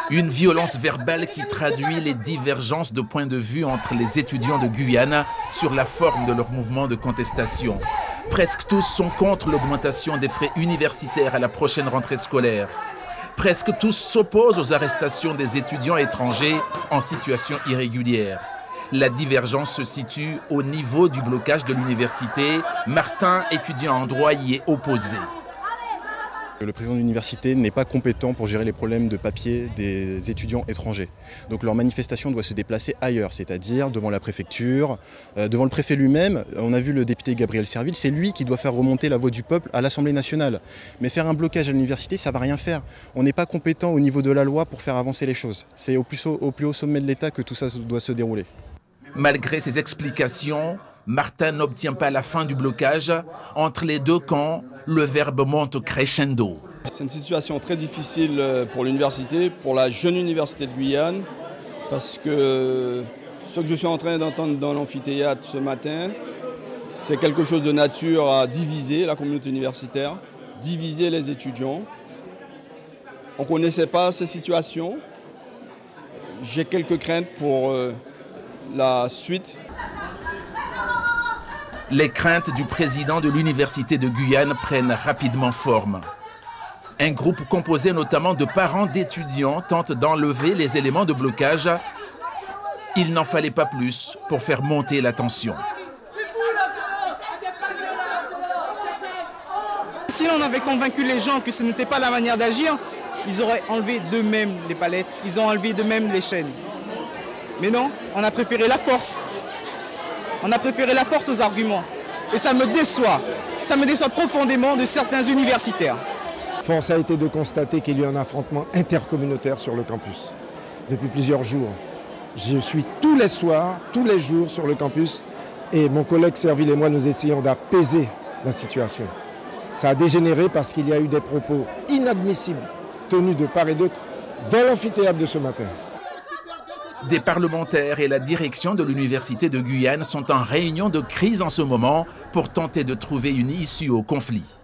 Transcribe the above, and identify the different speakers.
Speaker 1: Une violence verbale qui traduit les divergences de points de vue entre les étudiants de Guyane sur la forme de leur mouvement de contestation. Presque tous sont contre l'augmentation des frais universitaires à la prochaine rentrée scolaire. Presque tous s'opposent aux arrestations des étudiants étrangers en situation irrégulière. La divergence se situe au niveau du blocage de l'université. Martin, étudiant en droit, y est opposé.
Speaker 2: Le président de l'université n'est pas compétent pour gérer les problèmes de papier des étudiants étrangers. Donc leur manifestation doit se déplacer ailleurs, c'est-à-dire devant la préfecture, devant le préfet lui-même. On a vu le député Gabriel Serville, c'est lui qui doit faire remonter la voix du peuple à l'Assemblée nationale. Mais faire un blocage à l'université, ça ne va rien faire. On n'est pas compétent au niveau de la loi pour faire avancer les choses. C'est au plus haut sommet de l'État que tout ça doit se dérouler.
Speaker 1: Malgré ces explications, Martin n'obtient pas la fin du blocage. Entre les deux camps, le verbe monte crescendo.
Speaker 3: C'est une situation très difficile pour l'université, pour la jeune université de Guyane, parce que ce que je suis en train d'entendre dans l'amphithéâtre ce matin, c'est quelque chose de nature à diviser la communauté universitaire, diviser les étudiants. On ne connaissait pas ces situations. J'ai quelques craintes pour la suite.
Speaker 1: Les craintes du président de l'université de Guyane prennent rapidement forme. Un groupe composé notamment de parents d'étudiants tente d'enlever les éléments de blocage. Il n'en fallait pas plus pour faire monter la tension.
Speaker 4: Si on avait convaincu les gens que ce n'était pas la manière d'agir, ils auraient enlevé d'eux-mêmes les palettes, ils ont enlevé d'eux-mêmes les chaînes. Mais non, on a préféré la force. On a préféré la force aux arguments. Et ça me déçoit. Ça me déçoit profondément de certains universitaires.
Speaker 5: Force a été de constater qu'il y a un affrontement intercommunautaire sur le campus depuis plusieurs jours. Je suis tous les soirs, tous les jours sur le campus et mon collègue Serville et moi, nous essayons d'apaiser la situation. Ça a dégénéré parce qu'il y a eu des propos inadmissibles tenus de part et d'autre dans l'amphithéâtre de ce matin.
Speaker 1: Des parlementaires et la direction de l'université de Guyane sont en réunion de crise en ce moment pour tenter de trouver une issue au conflit.